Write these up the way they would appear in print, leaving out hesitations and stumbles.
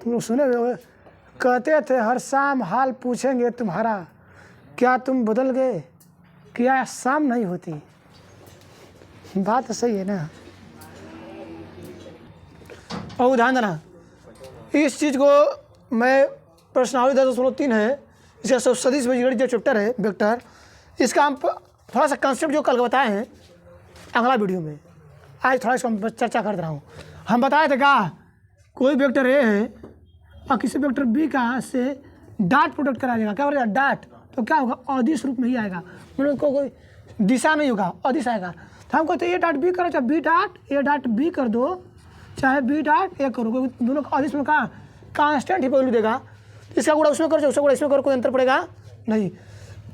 तुम लोग सुने हुए कहते थे हर शाम हाल पूछेंगे तुम्हारा, क्या तुम बदल गए, क्या शाम नहीं होती। बात तो सही है ना। और ध्यान देना इस चीज़ को, मैं प्रश्नावली 10.3 है, इसका सदिश बीजगणित जो चैप्टर है वेक्टर, इसका हम थोड़ा सा कंसेप्ट जो कल बताए हैं अगला वीडियो में, आज थोड़ा इसको हम चर्चा कर रहा हूँ। हम बताए थे क्या, कोई वेक्टर ए है और किसी वेक्टर बी का से डॉट प्रोडक्ट करा जाएगा, क्या हो जाएगा डॉट, तो क्या होगा अदिश रूप में ही आएगा, मतलब कोई दिशा नहीं होगा, अदिश आएगा। तो हम कहते हैं ए डॉट बी करो, चाहे B dot A dot B कर दो, चाहे बी डॉट ए करो, क्योंकि दोनों का अदिश में का कांस्टेंट ही वैल्यू देगा। इसका गुणा उसमें करो, उसका गुणा इसमें करो, कोई अंतर पड़ेगा नहीं।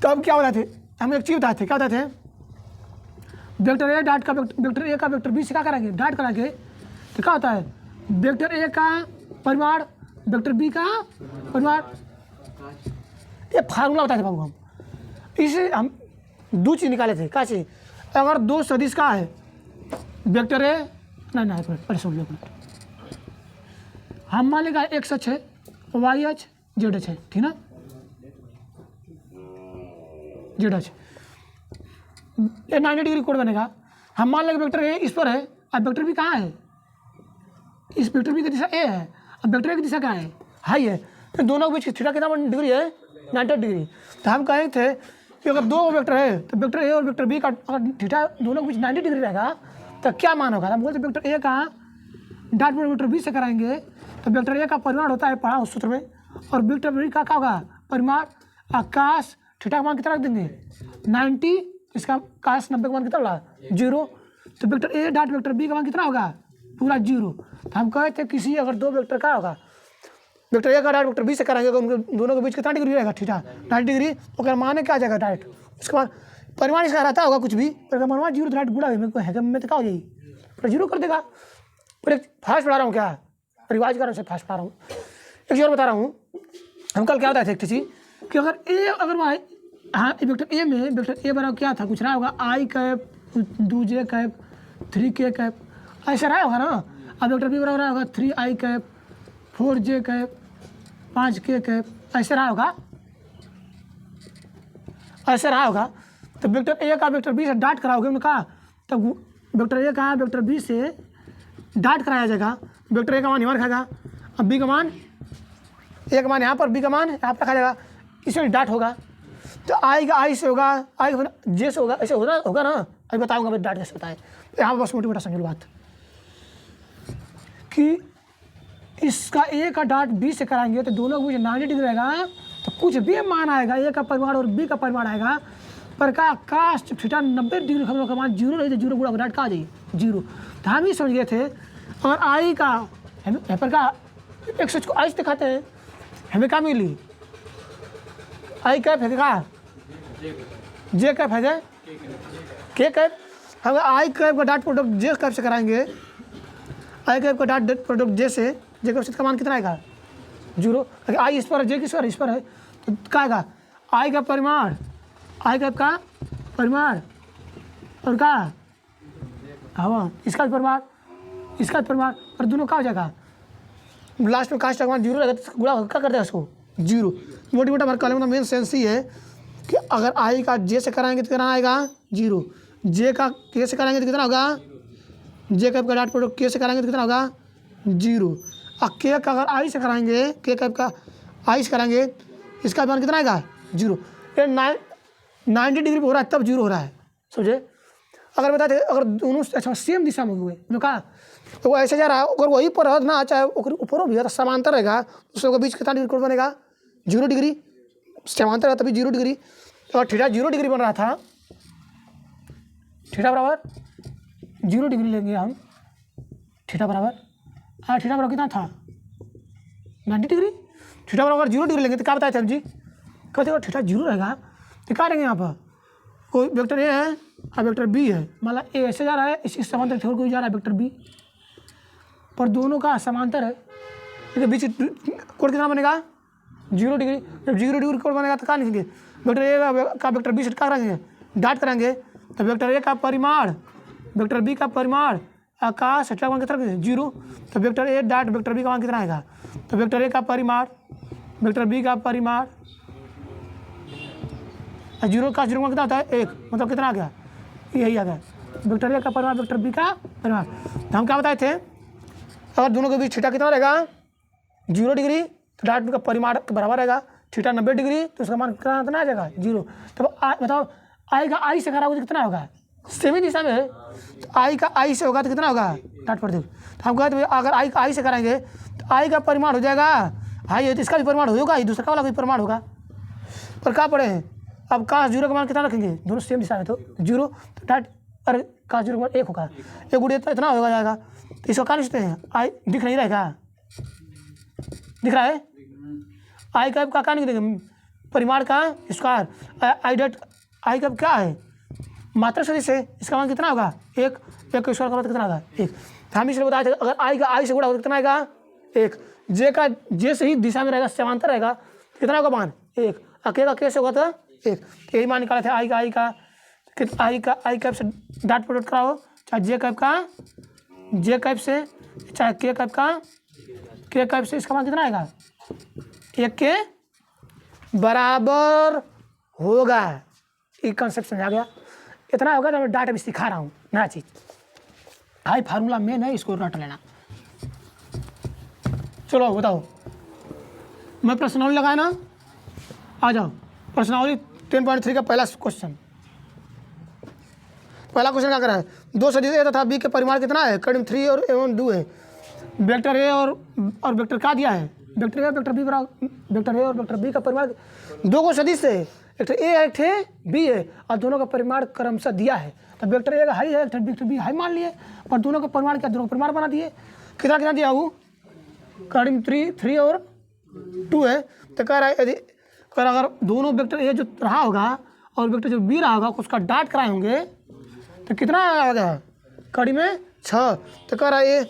तो अब क्या बताते थे हम, एक चीज़ बताए थे, क्या बताते थे, वेक्टर ए डॉट का वेक्टर ए का वेक्टर बी से क्या करेंगे डॉट कराएंगे, तो क्या होता है वेक्टर ए का परिमाण वेक्टर बी का परिमाण, ये फार्मूला बताए थे बाबू हम। इसे हम दो चीज़ निकाले थे, क्या चीज़, अगर दो सदिश का है वेक्टर ए नहीं पहले सुन लो, हम मान लेगा एक्स अक्ष है, वाई अक्ष जेड अक्ष है, ठीक ना, जेड अक्ष, ये 90 डिग्री कोण बनेगा। हम मान लेंगे वेक्टर ए इस पर है, अब वेक्टर बी कहाँ है, इस वेक्टर बी की दिशा ए है, अब वेक्टर ए की दिशा कहाँ है हाई है, तो दोनों के बीच थीटा कितना डिग्री है 90 डिग्री। तो हम कहे थे कि अगर दो वेक्टर है तो वेक्टर ए और वेक्टर बी का अगर थीटा दोनों के बीच 90 डिग्री रहेगा तो क्या मान होगा, हम बोलते वेक्टर ए का डॉट वेक्टर बी से कराएंगे तो वेक्टर ए का परिमाण होता है पढ़ा उस सूत्र में, और वेक्टर बी का क्या होगा परिमाण, आकाश थीटा का मान कितना रख देंगे 90, इसका काश 90 का मान कितना होगा 0, तो vector A dot vector B का मान कितना होगा पूरा 0। तो हम कहे थे किसी अगर दो वेक्टर का होगा वेक्टर ए का डॉट वेक्टर बी से कराएंगे तो उनके दोनों के बीच कितना डिग्री रहेगा थीटा 90 डिग्री, तो मान क्या आ जाएगा डायरेक्ट, उसके बाद परिमाण इसका रहता होगा कुछ भी, पर परिमाण 0 डायरेक्ट गुणा है मैं तो क्या हो जाएगी पर 0 कर देगा। पर एक फास्ट पढ़ा रहा हूँ, क्या रिवाज कर फास्ट पढ़ा रहा हूँ, एक चीज़ और बता रहा हूँ। हम कल क्या बताए थे एक चीज़ कि अगर ए अगर हाँ वेक्टर ए में वेक्टर ए बराबर क्या था कुछ रहा होगा आई cap 2j cap 3k cap ऐसा रहा होगा ना, अब वेक्टर बी बराबर रहा होगा 3i cap 4j cap 5k cap ऐसे रहा होगा, ऐसे रहा होगा। तो वेक्टर ए का वेक्टर बी से डॉट कराओगे उनका, तब वेक्टर ए का वेक्टर बी से डॉट कराया जाएगा, वेक्टर ए का मान यहाँ रखा, अब बी का मान ए का मान यहाँ पर, बी का मान यहाँ पर रखा जाएगा, इसमें डॉट होगा तो आई का आई से होगा, आई जे से होगा, ऐसे होगा ना, अभी बताऊंगा मैं डॉट कैसे बताएं। यहाँ बस मोटी मोटा समझ लो बात कि इसका ए का डॉट बी से कराएंगे तो दोनों के बीच 90 डिग्री रहेगा, तो कुछ भी मान आएगा ए का परिमाण और बी का परिमाण आएगा, पर का कास्ट थीटा 90 डिग्री हम लोग का मान 0 नहीं, तो 0 गुणा डॉट का आ जाएगी 0। तो हम ही समझ गए थे और आई का यहाँ पर का एक सच को आई से दिखाते हैं, हमें क्या मिली आई कैप है क्या जे कैप है के कैप, हम आई कैप का डॉट प्रोडक्ट जे कैप से कराएंगे, आई कैप का डॉट प्रोडक्ट जे से जे कैप से का मान कितना आएगा 0, अगर आई इस पर है जे किस पर इस पर है तो क्या आएगा आई का परिमाण, आई कैप का परिमाण और क्या हाँ इसका परिमाण इसका परिमाण, और दोनों क्या हो जाएगा लास्ट में कास्ट का मान 0 रहेगा तो गुणा क्या कर देगा उसको 0। मोटी मोटा हमारे कॉलम का मेन सेंस ही है कि अगर आई का जे से कराएंगे तो कितना आएगा 0, जे का के से कराएंगे तो कितना होगा, जे कैप का डॉट प्रोडक्ट के से कराएंगे तो कितना होगा 0, और के का अगर आई से कराएंगे के कैप का आई से कराएंगे इसका मान कितना आएगा 0। ये 90 डिग्री पर हो रहा है तब 0 हो रहा है समझे। अगर बताते अगर दोनों अच्छा सेम दिशा में हुए तो कहा तो वो ऐसे जा रहा है, अगर वही पर है ना चाहे ऊपर भी है तो समांतर रहेगा, उसके बीच कितना डिग्री कोण बनेगा 0 डिग्री, समांतर है तभी 0 डिग्री, तो थीटा 0 डिग्री बन रहा था, थीटा बराबर 0 डिग्री लेंगे हम, थीटा बराबर थीटा बराबर कितना था 90 डिग्री, थीटा बराबर 0 डिग्री लेंगे तो क्या बताए थे हम जी, कहते अगर थीटा 0 रहेगा तो क्या लेंगे यहाँ पर कोई वेक्टर ए है और वेक्टर बी है, मान ला ए ऐसे जा रहा है इस समांतर छोड़ कोई जा रहा है वेक्टर बी, पर दोनों का समांतर है, इसके बीच कोण कितना बनेगा 0 डिग्री, जब 0 डिग्री कोण बनेगा तो क्या लिखेंगे वेक्टर ए का वेक्टर बी से क्या करेंगे डॉट करेंगे, तो वेक्टर ए का परिमाण वेक्टर बी का परिमाण आकाश थीटा का मान कितना रखेंगे 0, तो vector A dot vector B का मान कितना आएगा, तो वेक्टर ए का परिमाण वेक्टर बी का परिमाण 0 का 0 कितना होता है 1, मतलब कितना आ गया, यही आ गया वेक्टर ए का परिमाण वेक्टर बी का परिमाण। तो हम क्या बताए थे, अगर दोनों के बीच थीटा कितना रहेगा 0 डिग्री, तो डॉट का परिमाण बराबर रहेगा, थीटा 90 डिग्री तो उसका मान कितना आ जाएगा 0। तब बताओ आई का आई से करा होगा तो कितना होगा, सेमी दिशा में है, तो आई का आई से होगा तो कितना होगा डॉट पर देखो। तो हम कहते हैं अगर आई का आई से कराएंगे तो आई का परिमाण हो जाएगा आई है, तो इसका भी परिमाण होगा, ही दूसरा वाला भी परिमाण होगा। पर क्या पढ़े हैं, अब काश 0 का मान कितना रखेंगे, दोनों सेम दिशा में तो 0, तो डॉट अरे काश 0 का मान 1 होगा, 1 गुड़े तो इतना होगा जाएगा, तो इसको क्या लिखते हैं आई, दिख नहीं रहेगा, दिख रहा है आई कैप का क्या नहीं देंगे परिमाण का square, I dot I cap क्या है मात्रक सदिश है, इसका मान कितना होगा 1, 1 का स्क्वायर का मान कितना होगा 1। तो हम इसलिए बताए थे अगर आई का आई से गुणा होगा कितना आएगा 1, जे का जे से ही दिशा में रहेगा समांतर रहेगा कितना होगा मान 1, के का कैसे होगा तो 1, यही मान निकाले थे आई का आई कैप से डॉट प्रोडक्ट कराओ, चाहे जे कैप से चाहे के कैप से, इसका मान कितना आएगा 1 के बराबर होगा। ये कॉन्सेप्ट समझा गया, इतना होगा तो मैं डाटा भी सिखा रहा हूँ नया चीज़, हाई फार्मूला मेन है, इसको रट लेना। चलो बताओ, मैं प्रश्नावली लगाया ना, आ जाओ प्रश्नावली 10.3 का पहला क्वेश्चन क्या करा है, 2 सदिश ए तथा बी के परिमाण कितना है, करीब 3 और एवं 2 है, वेक्टर ए और वेक्टर क्या दिया है, वेक्टर ए और वेक्टर बी बराबर, वेक्टर ए और वेक्टर बी का परिमाण 2 को सदिश है, एक ए है एक बी है और दोनों का परिमाण क्रमशः दिया है, तो वेक्टर ए का हाई है वेक्टर बी हाई मान लिए, और दोनों का परिमाण क्या, दोनों का परिमाण बना दिए, कितना कितना दिया वो करीब 3 और 2 है। तो कह रहा है यदि अगर दोनों वेक्टर ए जो रहा होगा और वेक्टर जो बी रहा होगा उसका डॉट कराए होंगे तो कितना आ गया कड़ी में 6। तो कह रहा है ये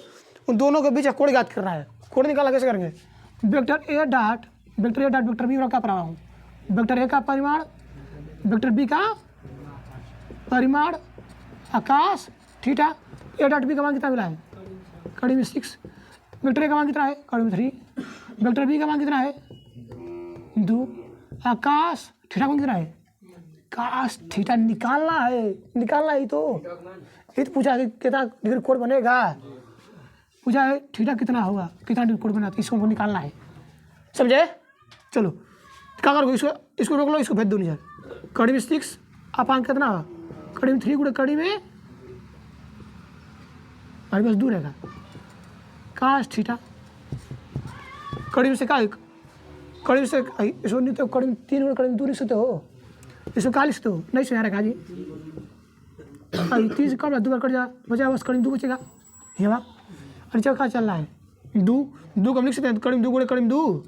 उन दोनों के बीच कोण ज्ञात करना है, कोण निकालना कैसे करेंगे, vector A dot vector B क्या पढ़ा हूँ, वेक्टर ए का परिमाण वेक्टर बी का परिमाण आकाश थीटा, ए डॉट बी का मान कितना मिला है कड़ी में 6, वेक्टर ए का मान कितना है कड़ी में 3, वेक्टर बी का मान कितना है 2, आकाश थीटा का मान कितना है, काश थीटा निकालना ही तो पूछा है कितना डिग्री कोण बनेगा, पूछा है थीटा कितना होगा, कितना डिग्री कोण बना, इसको हमको निकालना है, समझे। चलो क्या करोगे, इसको रोक लो, इसको भेज दो नीचे, कड़ी में 6 अपांक कितना होगा कड़ी में 3 गुणे कड़ी में हमारे पास 2 रहेगा, काश थीटा कड़ी में से क्या कड़ी में से इसको नहीं तो कड़ी में 3 गुणे कड़ी में 2 लिख सकते हो, इसको क्या लिख सकते हो नहीं सुना रखा जी, 3 से कम 2 बार कट जा बचा बस कड़ी में 2 बचेगा, ये बात और नीचे क्या चल रहा है 2 को हम लिख सकते हैं कड़ी में 2 गुणे कड़ी में 2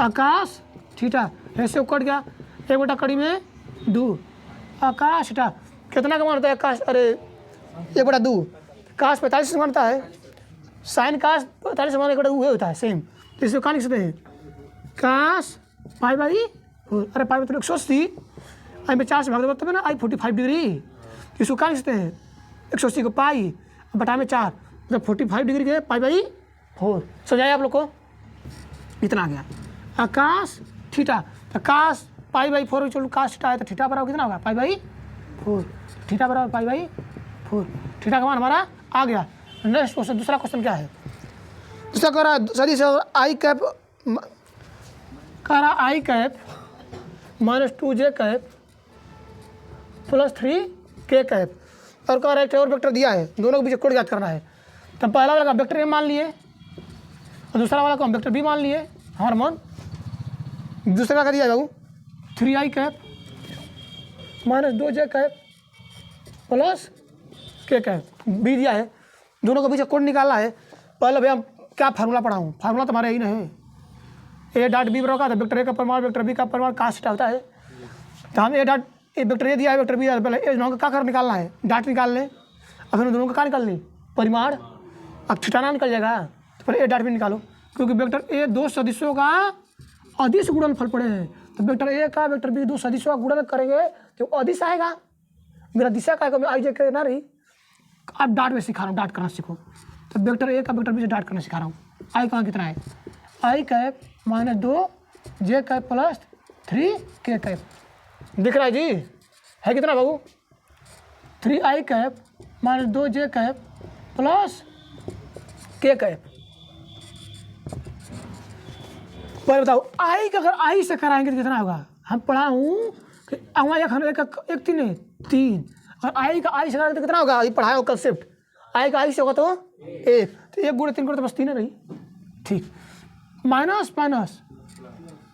आकाश थीटा, ऐसे कट गया 1 बटा कड़ी में 2 आकाश थीटा, कितना का मान होता है आकाश, अरे 1 बटा 2 काश 45 से मानता है, साइन काश 45 से मान 1 बटा 2 होता है सेम, तो इसको कहाँ लिख सकते हैं काश पाई बाई 4, अरे पाई में तो 180 आई में 4 से भाग दो तब ना आई 45 डिग्री, तो इसको कहाँ लिख सकते हैं 180 को पाई बटा में 4 मतलब 45 डिग्री के पाई बाई 4, समझाइए आप लोग को, इतना आ गया आकाश थीटा, आकाश पाई बाई 4 चलो काश थीटा है तो थीटा बराबर कितना होगा पाई बाई 4, थीटा बराबर पाई बाई 4, थीटा का मान हमारा आ गया। नेक्स्ट क्वेश्चन, दूसरा क्वेश्चन क्या है, दूसरा कह रहा है सदिश आई कैप कह रहा आई कैप -2j कैप +3 के कैप, और कह रहा है और वेक्टर दिया है, दोनों के बीच कोण ज्ञात करना है, तो पहला वाला का वेक्टर ए मान लिए और दूसरा वाला को हम वेक्टर बी मान लिए, हमारा मान दूसरा का दिया बाबू 3i cap -2j cap +k cap B दिया है, दोनों के बीच कोण निकालना है। पहले भैया क्या फार्मूला पढ़ाऊँ, फार्मूला तुम्हारा यही नहीं है, ए डॉट बी बराबर था वेक्टर ए का परिमाण वेक्टर बी का परिमाण काश थीटा होता है, तो हम ए डॉट ए वेक्टर ए दिया है वेक्टर बी दिया है, पहले ए दोनों का क्या कर निकालना है डॉट निकाल लें, अब फिर दोनों का क्या निकालनी परिमाण, अब थीटा ना निकल जाएगा तो पहले ए डॉट भी निकालो, क्योंकि वेक्टर ए 2 सदिशों का अदिश गुणनफल पड़े हैं, तो वेक्टर ए का वेक्टर बी 2 सदिशों का गुणन करेंगे तो अदिश आएगा, मेरा दिशा का आई जे ना रही अब डाट में सिखा रहा हूँ, डाट करना सीखो। तो वेक्टर ए का वेक्टर बी से डाट करना सिखा रहा हूँ। आई कहाँ कितना है, आई कैप माइनस 2 जे कैप प्लस 3 के कैप, दिख रहा है जी, है कितना बाबू, 3 आई कैप माइनस 2 जे कैप प्लस के कैप। पर बताओ आई का अगर आई से कराएंगे तो कितना होगा, हम पढ़ा हूँ कि एक 3 और आई का आई से कराएंगे तो कितना होगा, ये पढ़ाया हो कंसेप्ट, आई का आई से होगा तो 1, तो 1 गुणे 3 गुणे तो बस 3 रही, ठीक, माइनस माइनस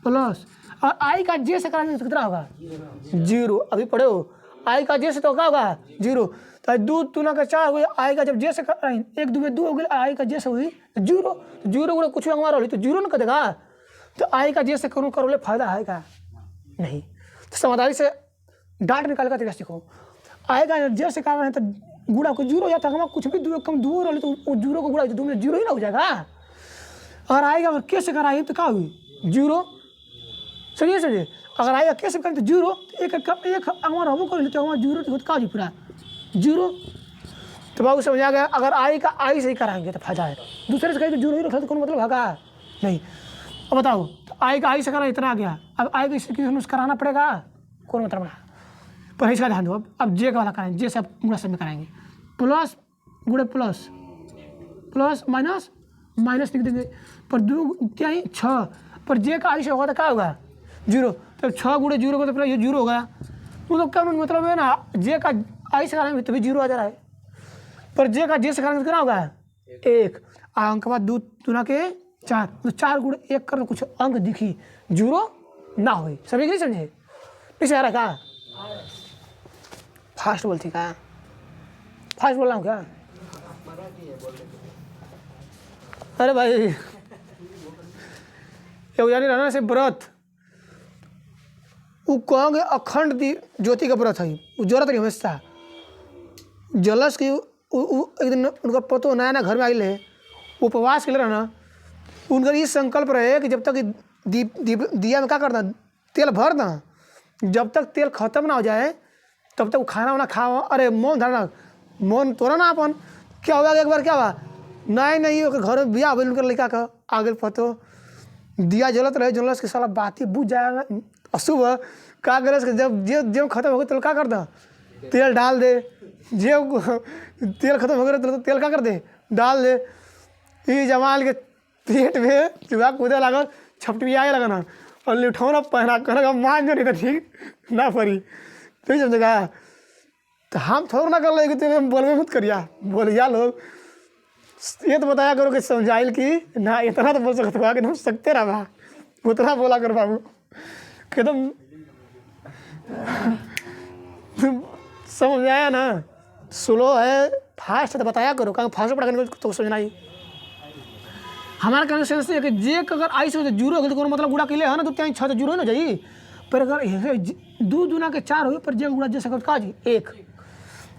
प्लस, और आई का जे से कराएंगे तो कितना होगा 0, अभी पढ़े हो, आई का जे से तो क्या होगा 0, तो 2 2 का 4 हुए, आई का जब जे से कराएंगे 1 2 में 2 हो गई, आई का जे से हुई 0, तो 0 गुणे कुछ हमारा होली तो 0 ना कर देगा, तो आई का जे से करूँ करोले फायदा है का नहीं, तो समझदारी से डाट निकाल कर सीखो। आई का जे से कारण है तो गुणा को 0 हो जाता है, हमारा कुछ भी 2 कम 2 रोले तो 0 को गुणा 2 में 0 ही ना हो जाएगा, और आई का अगर के से कराएंगे तो क्या हुई 0, समझिए अगर आई का के से करें तो 0, एक हमारा हम कर लेते हमारा 0 तो क्या जी पूरा 0, तो बाबू समझ आ गया, अगर आई का आई से ही कराएंगे तो फायदा है, दूसरे से कहीं तो 0 ही रखा तो कौन मतलब होगा नहीं। अब बताओ तो आई का आई से करा इतना आ गया, अब आई का इससे कराना पड़ेगा कौन मतलब बना, पर इसका ध्यान दो, अब जे का वाला कराएंगे, जे से गुणा सब में कराएंगे, प्लस गुणे प्लस प्लस माइनस माइनस लिख देंगे, पर 2 3 6, पर जे का आई से होगा तो क्या होगा 0, तो 6 गुणे 0 को तो फिर ये 0 हो गया, मतलब क्या मतलब है ना, जे का आई से कराएंगे तभी 0 आ जा रहा है, पर जे का जे से कराएंगे तो कितना होगा 1, अंक के बाद 2 2 के 4, तो 4 गुणे 1 कर कुछ अंक दिखी 0 ना हुई, सभी नहीं समझे, इसे आ रहा कहा फास्ट बोलती क्या, फास्ट बोल रहा हूँ क्या, अरे भाई यानी रहना से व्रत वो कहोगे अखंड ज्योति का व्रत है, वो जरूरत नहीं हमेशा जलस की एक दिन उनका पतो नया नया घर में आई है, उपवास के लिए रहना, उनका ये संकल्प रहे कि जब तक दिया में क्या करना तेल भर ना, जब तक तेल खत्म ना हो जाए तब तक खाना वाना खाओ, अरे मौन धरना, मौन तोड़ा ना अपन, क्या हुआ एक बार क्या हुआ नहीं घर में बिया हो उनकर लड़का का आगे पतो दिया जलत रहे, जलस के साला बाती बुझ जाएगा, अशुभ क्या करे, जब जेब खत्म हो गई तो क्या कर दो तेल डाल दे, जेब तेल खत्म हो गया तो तेल क्या कर दे डाल दे, ये जमाल के पेट में चूहा कूदे लागल छपटी आए लगना और लिठौना पहना कर मान जो नहीं तो ठीक ना पड़ी, तो समझेगा, तो हम थोड़ा ना कर लेंगे तो बोलवे मत करिया, बोलिया लोग ये तो बताया करो कि समझाइल की ना, इतना तो बोल सकते हो कि हम सकते रहा उतना बोला करो बाबू कि तुम समझ आया ना, स्लो है फास्ट है तो बताया करो, कहाँ फास्ट पढ़ा तो समझना ही, हमारा कहने से है कि जे अगर आई से 0 हो गई तो मतलब गुड़ा के लिए है ना, 2 3 6 तो 0 ना जाइए, पर अगर 2 2 के 4 हो पर जे गुड़ा जैसे का जी 1,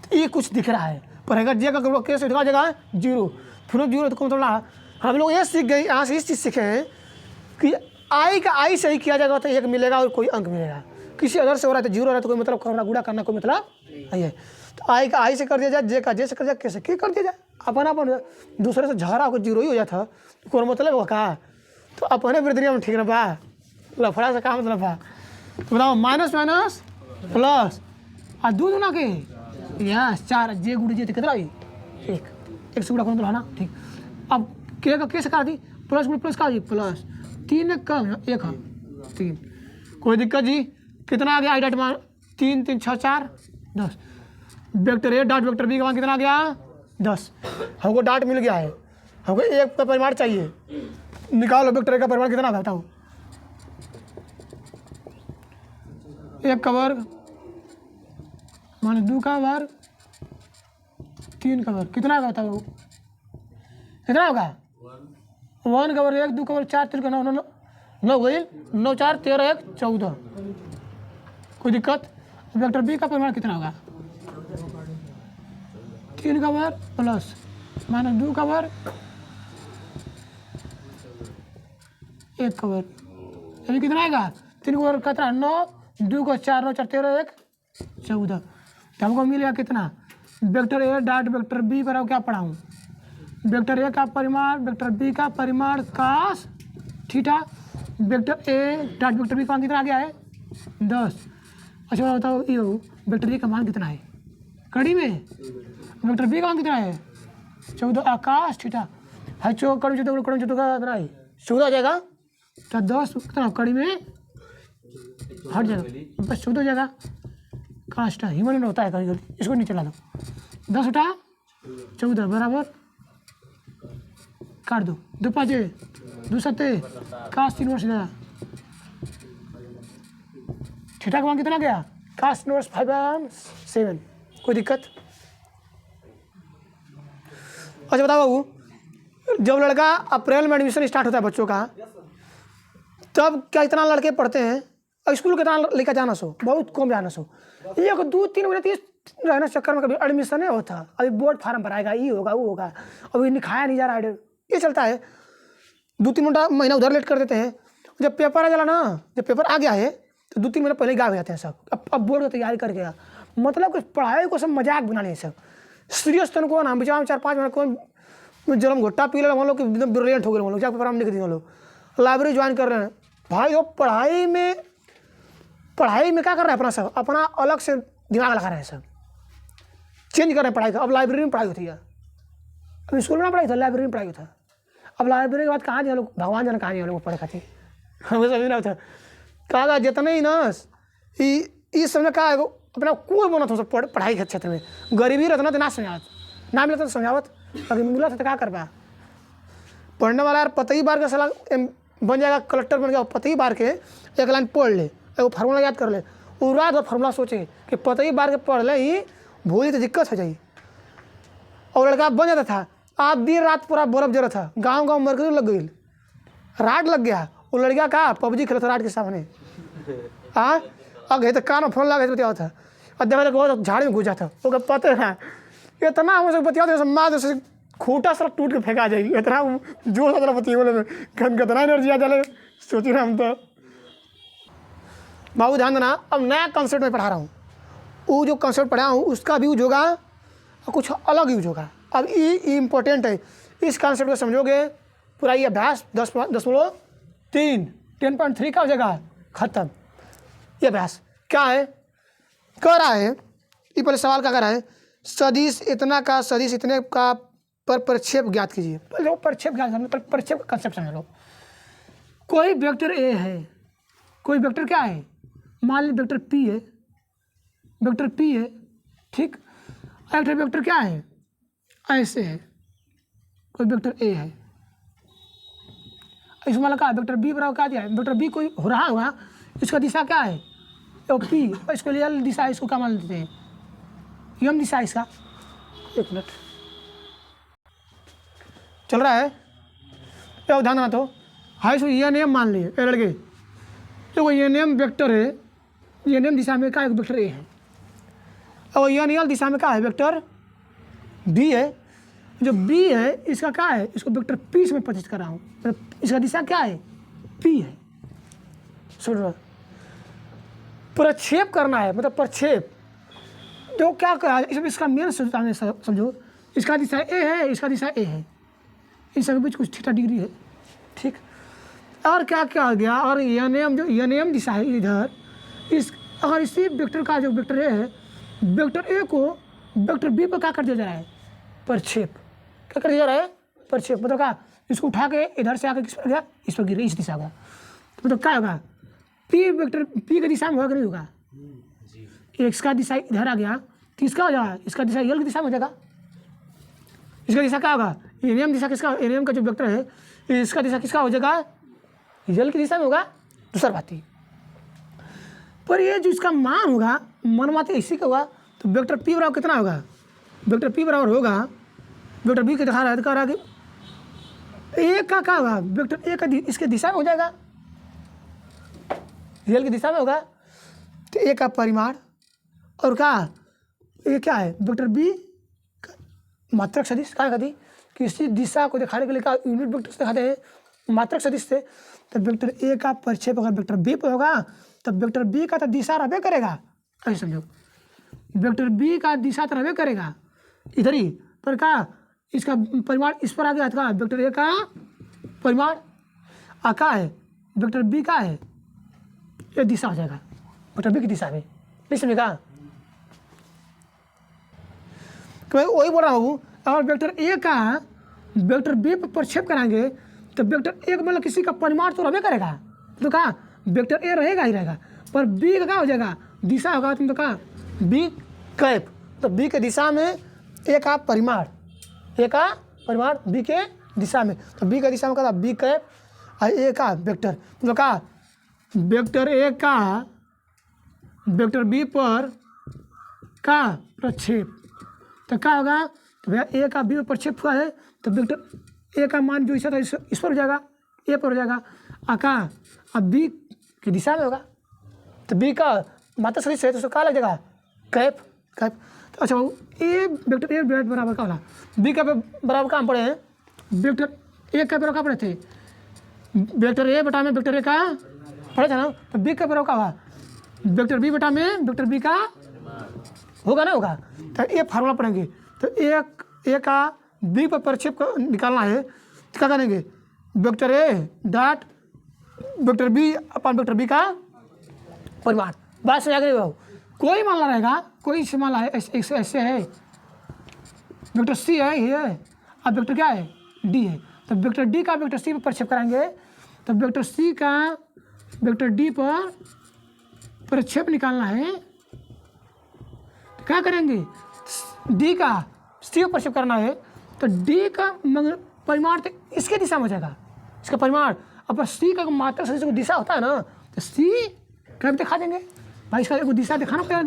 तो ये कुछ दिख रहा है, पर अगर जे का कैसे दिखा जगह 0 फिर 0 तो मतलब हम लोग ये सीख गए, यहाँ से इस चीज़ सीखे हैं कि आई का आई से ही किया जाएगा तो 1 मिलेगा और कोई अंक मिलेगा, किसी अदर से हो रहा है तो 0 हो रहा है तो कोई मतलब करना गुड़ा करना कोई मतलब नहीं है, तो आई का आई से कर दिया जाए, जे का जे से कर दिया, कैसे क्या कर दिया जाए, अपन दूसरे से झगड़ा होकर 0 ही हो जाता तो कौन मतलब वो कहा, तो अपने वृद्धिया में ठीक ना बा, लफड़ा से कहा मतलब बा, तो बताओ माइनस माइनस प्लस और 2 2 के यस 4 जे गुड़ी जे कितना 1 से गुड़ा कौन तो है ना, ठीक, अब के का कैसे कहा दी प्लस गुड़ी प्लस कहा जी प्लस 3 कम 1 है 3, कोई दिक्कत जी, कितना आ गया आई डाट मान 3 3 6 4 10, vector A dot vector B का मान कितना आ गया 10, हमको डाट मिल गया है, हमको 1 का परिमाण चाहिए, निकालो वेक्टर ए का परिमाण कितना आता हो 1 का वर्ग माने 2 का वर्ग 3 का वर्ग कितना होगा वो कितना होगा 1 का वर्ग 1 2 का वर्ग 4 3 का 9 9 9 गई 9 4 13 1 14, कोई दिक्कत, वेक्टर बी का परिमाण कितना होगा 3 का वर्ग प्लस माइनस 2 का वर्ग 1 का वर्ग, अभी कितना आएगा 3 का वर्ग कितना 9 2 को 4 9 4 13 1 14, तो हमको मिलेगा कितना vector A dot vector B बराबर क्या पढ़ा हूँ, वेक्टर ए का परिमाण वेक्टर बी का परिमाण cos theta, vector A dot vector B का मान कितना आ गया है 10। अच्छा बताओ ये वेक्टर ए का मान कितना है कड़ी में, वेक्टर बी का मान कितना है 14 cos थीटा है, कड़ी 14 का कितना है 14 आ जाएगा, तो 10 कितना कड़ी में हट जाएगा, बस 14 हो जाएगा। कास्ट ह्यूमन होता है कभी, इसको नीचे ला दो, 10 उठा 14 बराबर काट दो, 2 5 2 7 कास्ट इनवर्स गया, थीटा का मान कितना गया कास्ट इनवर्स 5/7। कोई दिक्कत? अच्छा बताओ बाबू, जब लड़का अप्रैल में एडमिशन स्टार्ट होता है बच्चों का, तब क्या इतना लड़के पढ़ते हैं और स्कूल कितना लेकर जाना सो, बहुत कम जाना सो, 1 2 3 महीने 30 रहने चक्कर में कभी एडमिशन नहीं होता। अभी बोर्ड फार्म भराएगा, ये होगा वो होगा, अभी निखाया नहीं जा रहा है, ये चलता है। 2-3 महीना उधर लेट कर देते हैं, जब पेपर आ जाला ना, जब पेपर आ गया है तो 2-3 महीने पहले गायब हो जाते हैं सब। अब बोर्ड की तैयारी कर गया, मतलब कुछ पढ़ाई को सब मजाक बना ले सब सीरियस। तन को ना बिचा में 4-5 महीने कौन जन्म घोटा पी ले, हम लोग एकदम ब्रिलियंट हो गए, हम लोग जाकर पेपर हम लिख दिए, हम लोग लाइब्रेरी ज्वाइन कर रहे हैं भाई। वो पढ़ाई में क्या कर रहे हैं, अपना सब अपना अलग से दिमाग लगा रहे हैं, सब चेंज कर रहे हैं पढ़ाई का। अब लाइब्रेरी में पढ़ाई होती है, अब स्कूल में पढ़ाई था, लाइब्रेरी में पढ़ाई होता। अब लाइब्रेरी के बाद कहाँ जाए लोग, भगवान जाने कहाँ जाए लोग पढ़े खाते, हमें समझ ना होता। कहा जितने ही ना इस समय का अपना कुल बना था पढ़ाई के क्षेत्र में, गरीबी रहता ना तो ना समझावत, ना मिलता तो समझावत, अगर मिला था तो क्या कर पाया। पढ़ने वाला यार पतई बार का सलाह बन जाएगा, कलेक्टर बन गया, पतई बार के 1 लाइन पढ़ ले, वो फार्मूला याद कर ले, वो रात भर फार्मूला सोचे कि पतई बार के पढ़ ले, ही भूली तो दिक्कत हो जाएगी। और लड़का बन जाता था, आप दिन रात पूरा बर्फ जरा था, गांव मरकरी लग गई, राड लग गया, वो लड़का का पबजी खेला था राड के सामने। हाँ अगे तो कान में फोन लगा बतिया था, और देखा तो झाड़ी में घुस जाता, वो पता है इतना हमसे बतिया था, माँ से खूटा सारा टूट के फेंका जाएगी, इतना जोर से बतिया बोले में कितना एनर्जी आ जाए, सोचिए हम तो। बाबू ध्यान देना, अब नया कॉन्सेप्ट में पढ़ा रहा हूँ, वो जो कॉन्सेप्ट पढ़ा हूँ उसका भी यूज होगा और कुछ अलग यूज होगा। अब ये इम्पोर्टेंट है, इस कॉन्सेप्ट को समझोगे पूरा ये अभ्यास 10.3 10.3 का हो जाएगा खत्म। ये अभ्यास क्या है, कह रहा है, ये पहले सवाल क्या कर रहा है, सदिश इतना का सदिश इतने का पर प्रक्षेप ज्ञात कीजिए। पहले वो प्रक्षेप ज्ञात करना, प्रक्षेप का कंसेप्ट समझ लो। कोई वेक्टर ए है, कोई वेक्टर क्या है, मान ली वेक्टर पी है, वेक्टर पी है ठीक, एक वेक्टर क्या है ऐसे है, कोई वेक्टर ए है, इसमें वाला क्या वेक्टर बी बराबर क्या दिया है, वेक्टर बी कोई हो रहा होगा, इसका दिशा क्या है तो पी, इसको लिए एल दिशा, इसको क्या मान लेते हैं यम दिशा इसका। 1 मिनट चल रहा है, तो ध्यान देना, तो हाई इसको ये नियम मान लिए ए लड़के, तो ये नियम वेक्टर है, ये नियम दिशा में क्या एक वेक्टर ए है, और ये नियम दिशा में क्या है वेक्टर बी है। जो बी है इसका क्या है, इसको वेक्टर पी से मैं परिचित कर रहा हूँ, इसका दिशा क्या है पी है। सुन रहा, प्रक्षेप करना है, मतलब प्रक्षेप तो क्या कहा, इसका मेन समझो, इसका दिशा ए है, इसका दिशा ए है, इन सब के बीच कुछ थीटा डिग्री है ठीक। और क्या क्या आ गया, और एम जो एम दिशा है इधर, इस अगर इसी वेक्टर का जो वेक्टर ए है, वेक्टर ए को वेक्टर बी पर क्या कर दिया जा रहा है प्रक्षेप, क्या कर दिया जा रहा है प्रक्षेप, मतलब क्या इसको उठा के इधर से आकर किस पर गया, इस पर गिरे, इस दिशा का, तो मतलब क्या होगा पी वेक्टर पी की दिशा में होगा कि नहीं होगा, एक्स का दिशा इधर आ गया तो इसका हो जाएगा, इसका दिशा यल की दिशा में हो जाएगा, इसका दिशा क्या होगा एम दिशा किसका, एम का जो वेक्टर है इसका दिशा किसका हो जाएगा यल की दिशा में होगा। दूसरा बात ही पर ये जो इसका मान होगा, मन माते इसी का होगा, तो वेक्टर पी बराबर कितना होगा, वेक्टर पी बराबर होगा, वेक्टर बी के दिखा रहा है, कह रहा है कि ए का क्या होगा, वेक्टर ए का इसके दिशा में हो जाएगा, यल की दिशा में होगा, तो ए का परिमाण और क्या ये क्या है वेक्टर बी मात्रक सदिश क्या कहती, किसी दिशा को दिखाने के लिए क्या यूनिट वेक्टर से दिखाते हैं मात्रक सदिश से, तो वेक्टर ए का प्रक्षेप अगर वेक्टर बी पर होगा तब वेक्टर बी का तो दिशा रहबे करेगा, ऐसे समझो वेक्टर बी का दिशा तो रहबे करेगा, इधर ही पर का इसका परिमाण इस पर आ गया था, वेक्टर ए का परिमाण का है, वेक्टर बी का है, ये दिशा हो जाएगा वेक्टर बी की दिशा में, नहीं समझेगा। तो मैं वही बोल रहा हूँ, अगर वेक्टर ए का वेक्टर बी पर प्रक्षेप कराएंगे तो वेक्टर ए का मतलब किसी का परिमाण तो रहबे करेगा, तो कहा वेक्टर ए रहेगा ही रहेगा, पर बी का क्या हो जाएगा, दिशा होगा, तुम तो कहा बी कैप, तो बी के दिशा में ए का परिमाण, ए का परिमाण बी के दिशा में, तो बी के दिशा में कहा बी कैप और ए का वेक्टर, तो कहा वेक्टर ए का वेक्टर बी पर का प्रक्षेप, तो क्या होगा, तो भैया ए का बी पर प्रक्षेप हुआ है तो वेक्टर ए का मान जो था इस पर हो जाएगा, ए पर हो जाएगा, का अब बी की दिशा में होगा, तो बी का मात्रा सदिश है तो उसको क्या लग जाएगा, कैप कैप। तो अच्छा ए वेक्टर ए बराबर का होला, बी का बराबर का हम पढ़े हैं, वेक्टर ए का बराबर का पढ़े थे, वेक्टर ए बटा में वेक्टर ए का पढ़े थे ना, तो बी का बराबर का हुआ वेक्टर बी बटा में वेक्टर बी का होगा ना, होगा। तो ये फार्मूला पढ़ेंगे, तो ए का बी पर प्रक्षेप निकालना है, तो क्या करेंगे, vector A dot vector B अपन वेक्टर बी का परिमाण, बात समझ गए बाबू। कोई मामला रहेगा, कोई से मामला है ऐसे है, वेक्टर सी है ये, अब वेक्टर क्या है डी है, तो वेक्टर डी का वेक्टर सी पर प्रक्षेप कराएंगे, तो वेक्टर सी का वेक्टर डी पर प्रक्षेप निकालना है, तो क्या करेंगे, डी का सी पर प्रक्षेप करना है, तो डी का परिमाण तो इसके दिशा में हो जाएगा, इसका परिमाण, अब सी का मात्रा से जो दिशा होता है ना, तो सी क्या दिखा देंगे भाई, इसका एक दिशा दिखाना पड़ेगा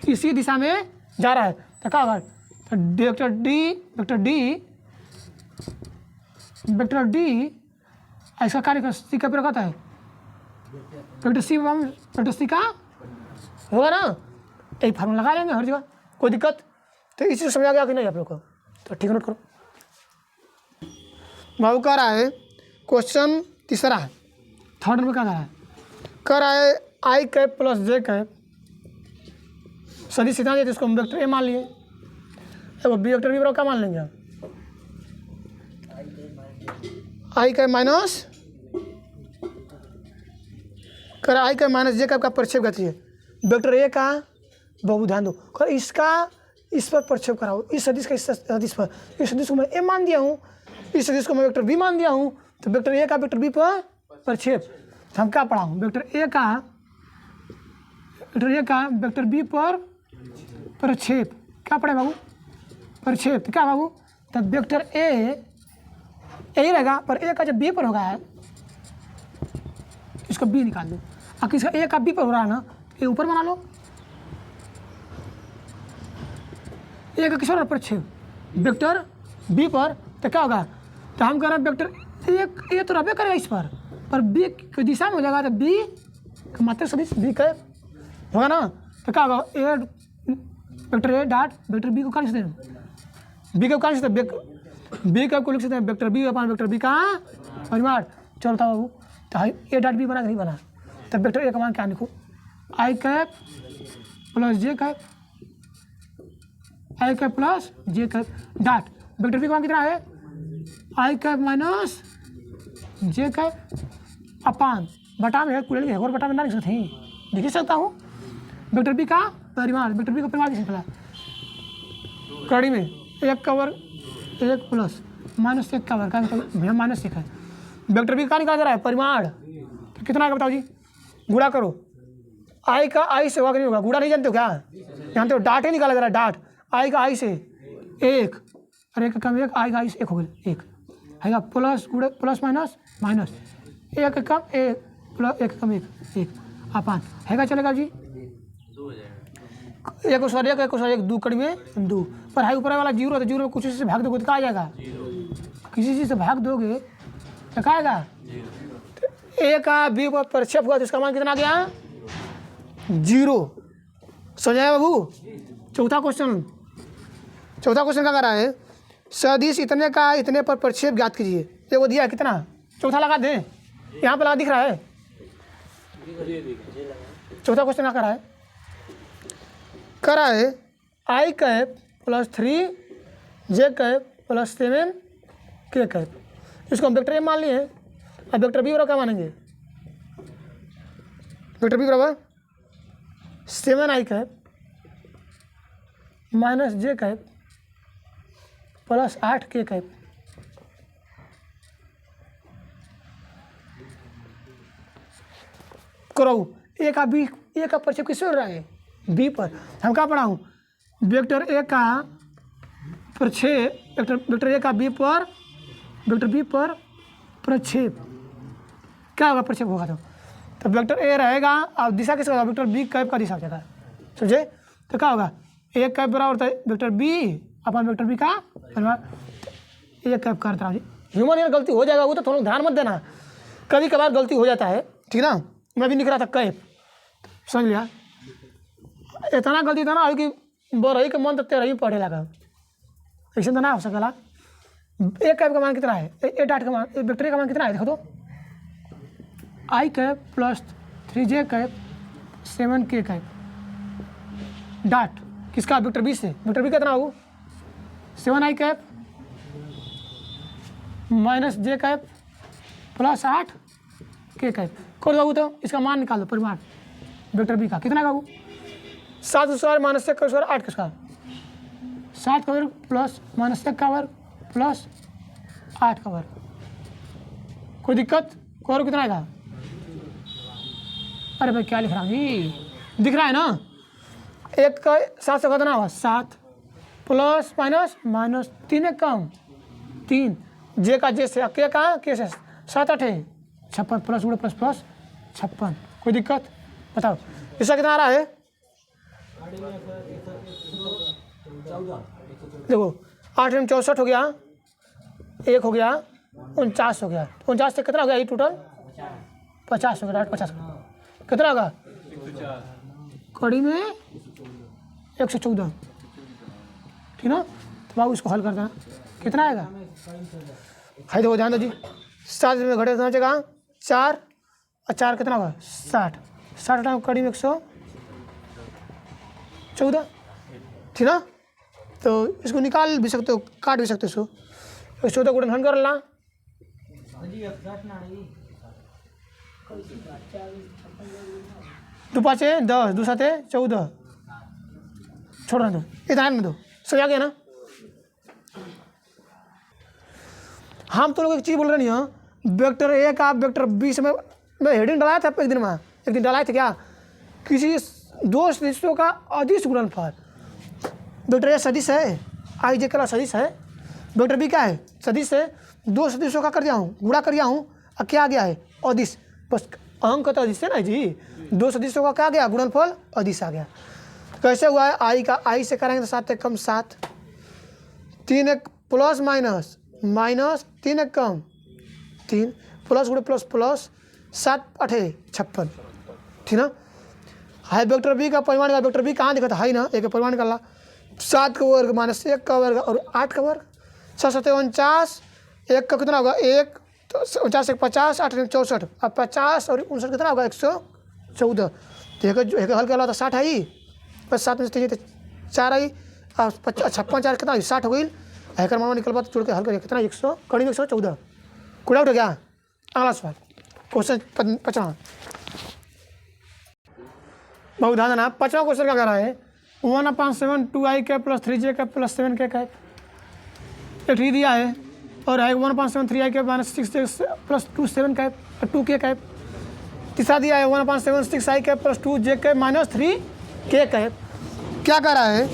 कि इसी दिशा में जा रहा है, तो क्या होगा, तो वेक्टर डी ऐसा कार्य सी का प्रयोग होता है, वेक्टर सी का होगा ना, एक फार्मूला लगा लेंगे हर जगह, कोई दिक्कत। तो इस चीज़ समझा गया कि नहीं आप लोग को, तो ठीक नोट करो। बाबू कह रहा है क्वेश्चन तीसरा है, थर्ड नंबर का कह रहा है आई कैप प्लस जे कैप सदिश सिद्धांत है, तो इसको हम वेक्टर ए मान लिए, अब बी वेक्टर बी बराबर क्या मान लेंगे आप, आई कैप माइनस कह रहा आई कैप माइनस जे कैप का प्रक्षेप करती है, वेक्टर ए का बहुत ध्यान दो, कर इसका इस पर प्रक्षेप कराओ, इस सदिश का इस सदिश पर, इस सदिश को मैं ए मान दिया हूँ, इस सदिश को मैं वेक्टर बी मान दिया हूँ, तो वेक्टर ए का वेक्टर बी पर प्रक्षेप, तो हम क्या पढ़ा हूँ, वेक्टर ए का वेक्टर बी पर प्रक्षेप, क्या पढ़े बाबू, प्रक्षेप, तो क्या बाबू, तो वेक्टर ए यही रहेगा, पर ए का जब बी पर होगा इसको बी निकाल दो, और किसका ए का बी पर हो रहा है ना, ये ऊपर बना लो, ए का किस पर प्रक्षेप, वेक्टर बी पर, तो क्या होगा, तो हम कह रहे हैं वेक्टर ए तो रहबे करेगा इस पर बी की दिशा में हो जाएगा, तो बी का मात्रा सदिश बी का होगा ना, तो क्या होगा, A vector A dot vector B को क्या लिख सकते हैं, बी का क्या लिख सकते हैं, बी का को लिख सकते हैं वेक्टर बी अपन वेक्टर बी का परिमाण। चलो था बाबू, तो ए डॉट बी बना नहीं बना, तब वेक्टर ए का मान क्या लिखो, आई कैप प्लस जे कैप, आई कैप प्लस जे कैप डॉट वेक्टर बी का मान कितना है, आई कैप माइनस जे कैप अपान बटा में कुल और बटा में ना लिख सकते हैं, लिख ही सकता हूँ, वेक्टर बी का परिमाण, वेक्टर बी का परिमाण लिख सकता है, कड़ी में एक का वर्ग एक प्लस माइनस एक का वर्ग का भैया माइनस एक है, वेक्टर बी का निकाला जा रहा है परिमाण, तो कितना आएगा बताओ जी, गुणा करो, आई का आई से होगा कि नहीं होगा, गुणा नहीं जानते हो क्या, जानते हो, डाट ही निकाला जा रहा है, डाट आई का आई से एक, और एक कम एक, आई का आई से एक हो गया, एक है प्लस गुणे प्लस माइनस माइनस, एक कम एक प्लस एक कम एक अपान है, चलेगा जी, एक सॉरी एक दो कड़ी में दो, पर है ऊपर वाला जीरो, तो जीरो में कुछ से भाग दोगे तो क्या आ जाएगा, किसी चीज़ से भाग दोगे तो क्या आएगा, ए का बी पर प्रक्षेप हुआ तो इसका मान कितना आ गया, जीरो। समझाया बाबू। चौथा क्वेश्चन क्या कर रहा है, सदिश इतने का इतने पर प्रक्षेप ज्ञात कीजिए, ये वो दिया कितना, चौथा लगा दें, यहाँ पर लगा दिख रहा है, चौथा क्वेश्चन क्या कर रहा है, आई कैप प्लस 3 जे कैप प्लस 7 के कैप। इसको हम वेक्टर ए मान लिए। अब वेक्टर बी बराबर क्या मानेंगे? वेक्टर बी बराबर 7i cap minus J cap plus 8k cap. कराऊ ए का बी, ए का प्रक्षेप किस पे हो रहा है? बी पर। हम क्या पढ़ा हूँ? वेक्टर ए का प्रक्षेप, वेक्टर ए का बी पर, वेक्टर बी पर प्रक्षेप क्या होगा? प्रक्षेप होगा तो वेक्टर ए रहेगा और दिशा किसका होगा? वेक्टर बी कैप का दिशा हो जाएगा। समझे? तो क्या होगा? ए कैप बराबर होता है वेक्टर बी अपन वेक्टर बी का परिमाण। ए कैप करता हूँ। ह्यूमन एयर गलती हो जाएगा, वो तो थोड़ा ध्यान मत देना, कभी कभार गलती हो जाता है, ठीक ना। मैं भी लिख रहा था कैप, समझ लिया। इतना गलती था ना कि बोरही के मन तो तेरह ही पढ़े लगा, ऐसे तो ना हो सकेला। ए कैप का मान कितना है? ए डॉट का मान, वेक्टर ए का मान कितना है? देखो तो I cap plus 3j cap 7k cap dot किसका? वेक्टर बी से। वेक्टर बी कितना होगा? 7i cap minus J cap plus 8k cap. कर दो तो इसका मान निकाल दो, परिमाण वेक्टर बी का कितना का? 7 स्क्वायर माइनस 1 का स्क्वायर 8 का स्क्वायर, 7 का वर्ग प्लस माइनस 1 का वर्ग प्लस 8 का वर्ग। कोई दिक्कत? वर्ग कितना आएगा? अरे भाई क्या लिख रहा हूँ जी, दिख रहा है ना? 1 का 7 से कितना होगा? 7 प्लस माइनस माइनस 3 एक कम 3, जे का जे से, के का के से 7 8 56 प्लस उड़े प्लस प्लस 56। कोई दिक्कत? बताओ इसका कितना आ रहा है? देखो 8 में 64 हो गया, 1 हो गया 49 हो गया, 49 से कितना हो गया? ये टोटल 50 हो गया। 50 कितना होगा? कड़ी में 114, ठीक ना। तो बाबू इसको हल कर देना, कितना आएगा? है देखो ध्यान दो जी, 7 में घटे कितना बचेगा? 4 और 4 कितना होगा? 60। 60 टाइम कड़ी में 114, ठीक ना। तो इसको निकाल भी सकते हो, काट भी सकते हो। इसको 114 गुणन कर ला, 2 5 10, 2 7 14, छोड़ दो, इतना में दो, सही आ गया ना। हम तो लोग एक चीज़ बोल रहे नहीं हो, वेक्टर ए का वेक्टर बी से मैं हेडिंग डाला था एक दिन डाला था क्या? किसी दो सदिशों का अदिश गुणनफल। वेक्टर ए सदिश है, आई जे का सदिश है, वेक्टर बी क्या है? सदिश है। दो सदिशों का कर दिया हूँ, गुणा कर दिया हूँ, और क्या आ गया है? अदिश। बस अंक तो अदिश है ना जी, दो सदिशों का क्या गया? गुणनफल अदिश आ गया। कैसे हुआ है? आई का आई से करेंगे तो 7 एक कम 7, 3 एक प्लस माइनस माइनस 3 एक कम 3, प्लस गुणे प्लस प्लस 7 8 56, ठीक ना। है वेक्टर बी का परिमाण का, वेक्टर बी कहाँ दिखा था? है ना, एक परिमाण निकाला, 7 का वर्ग माइनस 1 का वर्ग और 8 का वर्ग, 7 7 49, 1 का कितना होगा? 1 तो 49 1 50, 8 64, अब 50 और 59 कितना होगा? 114। तो एक हल कर ला था 60 आई, बस 7 में से 4 आई, 56 4 कितना? 60 हो गई। हैकर मामा निकल पाता, जोड़ के हल करके कितना? 100 कड़ी में 114। कुल आउट हो गया। अगला सवाल, क्वेश्चन 55। बहुत ध्यान देना, 55 क्वेश्चन क्या कह रहा है? 1/7 2i cap plus 3j cap plus 7k cap, एक ही दिया है। और है 1/7 3i cap minus 6j plus 2 7 cap 2k cap. तीसरा दिया है 1/7 6i cap plus 2j cap minus 3k cap. क्या कह रहा है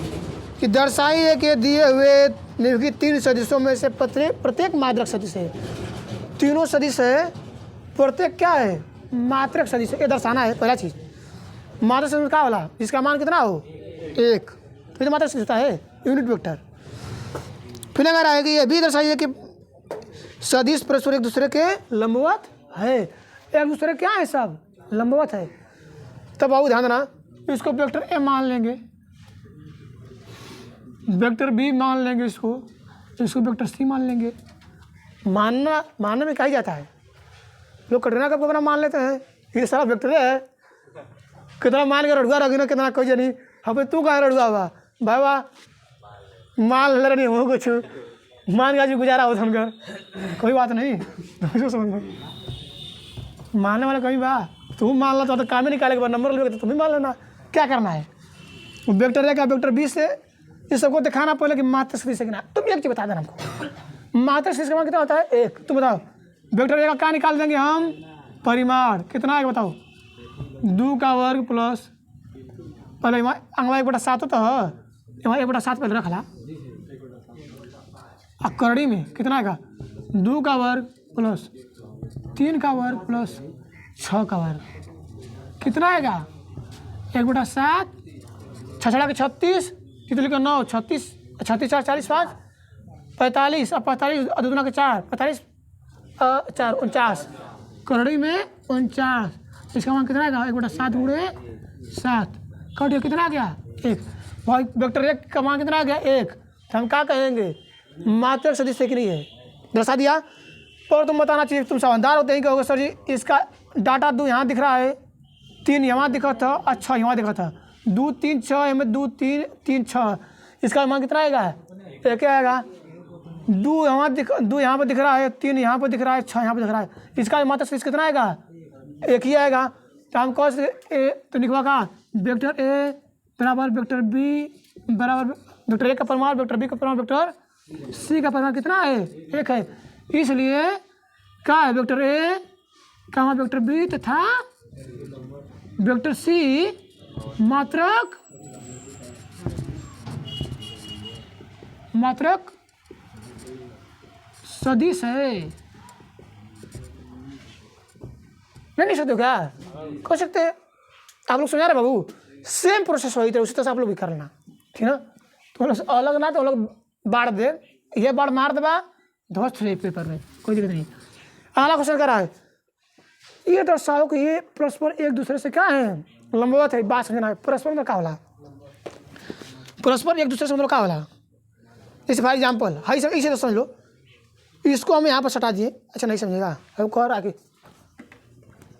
कि दर्शाइए कि दिए हुए निम्नलिखित 3 सदिशों में से प्रत्येक मात्रक सदिश है। तीनों सदिश है, प्रत्येक क्या है? मात्रक सदिश है। ये दर्शाना है पहला चीज़। मात्रक सदिश क्या वाला? जिसका मान कितना हो? 1, तो मात्रक सदिश होता है, यूनिट वेक्टर। फिर अगर आएगी ये भी दर्शाइए कि सदिश परस्पर एक दूसरे के लंबवत है। एक दूसरे क्या है? सब लंबवत है। तब आओ ध्यान देना, इसको वेक्टर ए मान लेंगे, वेक्टर बी मान लेंगे, इसको वेक्टर सी मान लेंगे। मानने में कहा जाता है, लोग कटरीना का प्रोग्राम मान लेते हैं, ये सारा वेक्टर है। कितना मान के रड़ुआ रखी ना, कितना कोई जानी। हाँ भाई तू कहाँ रड़ुआ हुआ भाई? वाह, मान ले नहीं हो कुछ मान का जी गुजारा हो सुनकर कोई बात नहीं समझ में मानने वाला कहीं बा तुम मान लो तो काम ही निकाले के बाद नंबर लोगे तो तुम ही मान लेना क्या करना है। वेक्टर ए का वेक्टर बी से इस सबको दिखाना पहले कि मात्र सदिश से कितना। तुम एक चीज बता देना हमको मात्र सदिश का मान कितना होता है एक। तुम बताओ वेक्टर ए का क्या निकाल देंगे हम परिमाण कितना है बताओ 2 का वर्ग प्लस पहले अंगवा 1/7 होता है यहाँ 1/7 पहले रख ला करड़ी में कितना आएगा 2 का वर्ग प्लस 3 का वर्ग प्लस 6 का वर्ग कितना आएगा 1/7 छछड़ा के 36 कितने का 9 36 36 4 40 5 45 अब 45 दुगुना के 4 45 4 49 करड़ी में 49 इसका मान कितना आएगा 1/7 गुणे 7 कट कितना आ गया 1 भाई वेक्टर एक का मान कितना आ गया 1 तो हम क्या कहेंगे मात्रक सदिश से कि नहीं है दर्शा दिया। और तुम बताना चाहिए तुम समझदार होते ही कहोगे सर जी इसका डाटा 2 यहाँ दिख रहा है 3 यहाँ दिखा था अच्छा यहाँ दिखा था 2 3 6 में 2 3 3 6 इसका मान कितना आएगा एक आएगा 2 यहाँ पर दिख रहा है 3 यहाँ पर दिख रहा है 6 यहाँ पर दिख रहा है इसका मात्रक सदिश कितना आएगा एक ही आएगा। तो हम कौन से तो लिखवा का वेक्टर ए बराबर वेक्टर बी बराबर वेक्टर ए का परिमाण वेक्टर बी का परिमाण वेक्टर सी का परिमाण कितना है एक है। इसलिए क्या है वेक्टर ए का वेक्टर बी तथा वेक्टर सी मात्रक सदिश है। नहीं सकते हो क्या कर सकते हैं आप लोग समझा रहे बाबू सेम प्रोसेस वही उसी तरह से आप लोग भी कर लेना ठीक ना। तो लोग अलग ना तो लोग बाढ़ दे ये बाढ़ मार देगा ध्वस्त है पेपर में कोई दिक्कत नहीं। अगला क्वेश्चन कर रहा है ये दर्शाओ कि ये परस्पर एक दूसरे से क्या है लंबवत है। बात समझना है परस्पर मतलब क्या होला परस्पर एक दूसरे से मतलब क्या होला। जैसे फॉर एग्जाम्पल हाई इसे तो समझ लो इसको हम यहाँ पर सटा दिए अच्छा नहीं समझेगा हम कह रहा कि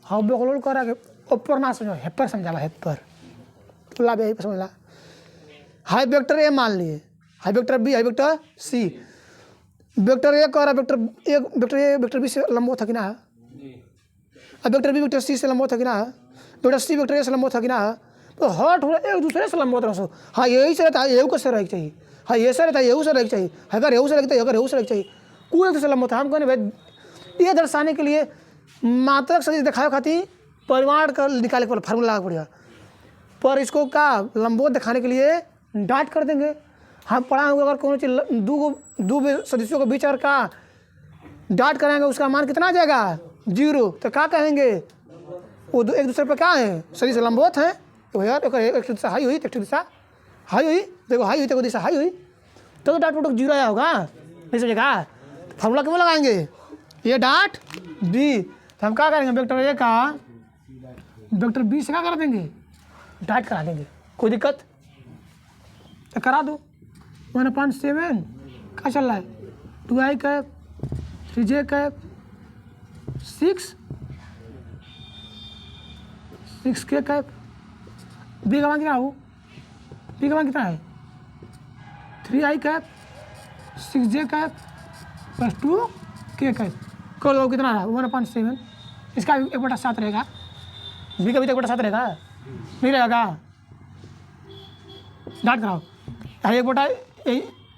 हाँ बोलो कह रहा कि ऊपर ना समझो हेपर समझा हेपर तो ला यही पर समझ ला। हाई वेक्टर ए मान लिए हाई वेक्टर बी हाई वेक्टर सी वेक्टर ए कह रहा वेक्टर ए वेक्टर बी से लंबवत था कि ना अब वेक्टर बी वेक्टर सी से लंबवत था कि ना वेक्टर सी वेक्टर ए से लंबवत था कि ना तो हट हो एक दूसरे से लंबवत रहो। हाँ यही से रहता है यही को से रहना चाहिए हाँ ये से रहता है यही से रहना चाहिए अगर यही से रहता है अगर यही से रहना चाहिए कोई एक दूसरे लंबवत हम कहने भाई ये दर्शाने के लिए मात्रक सदिश दिखाए खातिर परिमाण का निकाले के फार्मूला लगा पड़ेगा पर इसको क्या लंबवत दिखाने के लिए डाट कर देंगे। हम पढ़ा होंगे अगर कौन चीज दो सदस्यों के बीच अगर का डाट कराएंगे उसका मान कितना आ जाएगा 0 तो क्या कहेंगे वो एक दूसरे पर क्या है सदिश लंबवत है तो यार एक दिशा हाई हुई एक दिशा हाई हुई देखो हाई हुई देखो दिशा हाई हुई तो डाट प्रोडक्ट 0 आया होगा नहीं समझेगा। फार्मूला क्यों लगाएंगे ये डाट बी तो हम क्या करेंगे वेक्टर ए का वेक्टर बी से क्या करा देंगे डाट करा देंगे कोई दिक्कत तो करा दो 1/7 क्या चल रहा है 2i cap 3j cap 6k cap B का मान कितना हो बी का मान कितना है 3i cap 6j cap plus 2k cap कर लो कितना रहा 1/7 इसका 1/7 रहेगा बी का भी तो 1/7 रहेगा नहीं रहेगा डाट कराओ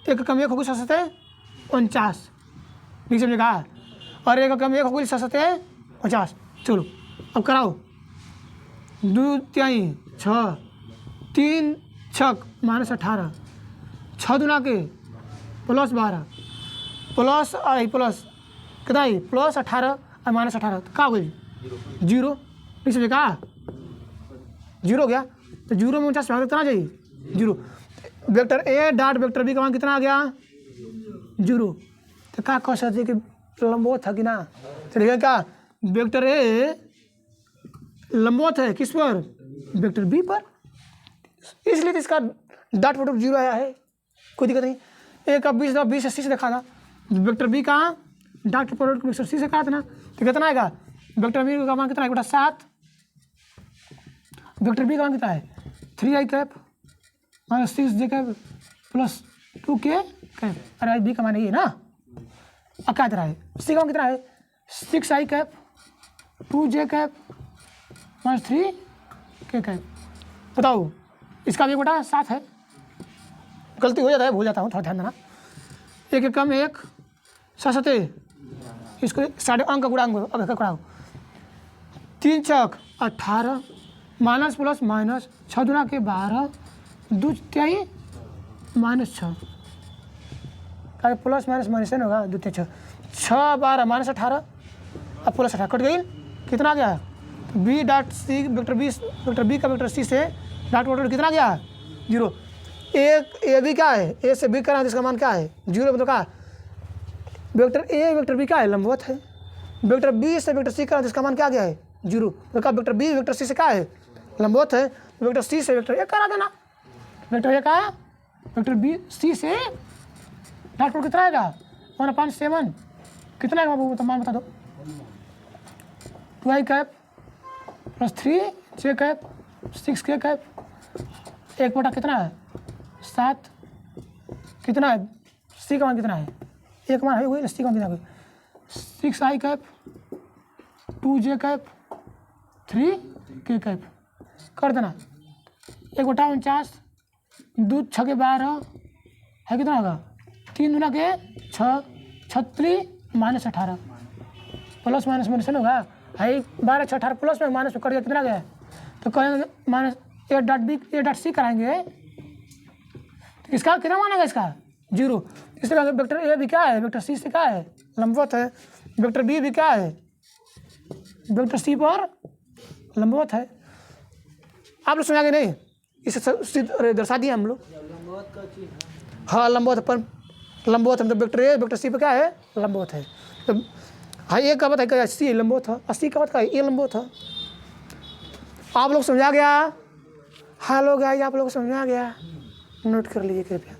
एक कम एक होगी सस्ते 49 नहीं समझेगा और एक कम एक होगी सस्ते 50 चलो अब कराओ 2 3 6 3 छक -18 6 दुना के प्लस 12 प्लस आई प्लस कितना आई प्लस 18 और -18 तो क्या होगी 0 नहीं समझेगा 0 हो गया तो 0 में 49 कितना चाहिए 0 vector A dot vector B का मान कितना आ गया 0 तो क्या कह सकते कि लंबवत था कि ना तो देखिए क्या वेक्टर ए लंबवत है किस पर वेक्टर बी पर इसलिए तो इसका डॉट प्रोडक्ट 0 आया है कोई दिक्कत नहीं। ए का 20 से 80 से देखा था वेक्टर बी का डॉट प्रोडक्ट वेक्टर सी से कहा था ना तो कितना आएगा वेक्टर बी का मान कितना है 7 वेक्टर बी का मान कितना है 3i cap -6j cap plus 2k cap. अरे बी का मान ये ना, अब क्या तरह है, सी का मान कितना है 6i cap 2j cap -3k cap. बताओ इसका भी बटा 7 है। गलती हो जाता है, भूल जाता हूँ, थोड़ा ध्यान देना। एक कम एक 7 इसको साढ़े अंक का गुणांक कराओ। 3 चौक 18 माइनस प्लस माइनस 6 दूना के 12 2 तिहाई -6 का प्लस माइनस माइनस है ना होगा 2 3 6 12 -18 अब प्लस 18 कट गई, कितना आ गया B dot C vector B का वेक्टर सी से डॉट प्रोडक्ट कितना गया 0। ए बी क्या है, ए से बी करना है, इसका मान क्या है 0, मतलब क्या वेक्टर ए वेक्टर बी क्या है लंबवत है। वेक्टर बी से वेक्टर सी करना है, इसका मान क्या गया है 0, तो क्या वेक्टर बी वेक्टर सी से क्या है लंबवत है। वेक्टर सी से वेक्टर ए करा देना, वेक्टर ए का वेक्टर बी सी से डॉट प्रोडक्ट कितना आएगा 1/7 कितना आएगा बाबू, तो मान बता दो 2i cap +3j cap 6k cap 1 बटा कितना है 7 कितना है, सी का मान कितना है, एक मान है वही, सी का मान कितना है 6i cap 2j cap 3k cap कर देना। 1/49 2 6 के 12 है कितना होगा 3 दूना के 6 36 -18 प्लस माइनस माइनस होगा है 12 6 18 प्लस में माइनस में कर दिया कितना गया, तो कहेंगे माइनस ए डॉट सी कराएंगे तो इसका कितना मानेगा इसका 0। इसलिए वेक्टर ए भी क्या है वेक्टर सी से क्या है लंबवत है, वेक्टर बी भी क्या है वेक्टर सी पर लंबवत है। आप लोग सुनागे नहीं, इसे दर्शा दिए हम लोग। हाँ लंबवत पर लंबवत है, मतलब वेक्टर ए वेक्टर सी पर क्या है लंबवत है। तो हाँ ए का बात है सी लंबवत है, 80 का बात का ए लंबवत है। आप लोग समझा गया, हेलो गाइस आप लोग समझा गया, नोट कर लीजिए कृपया।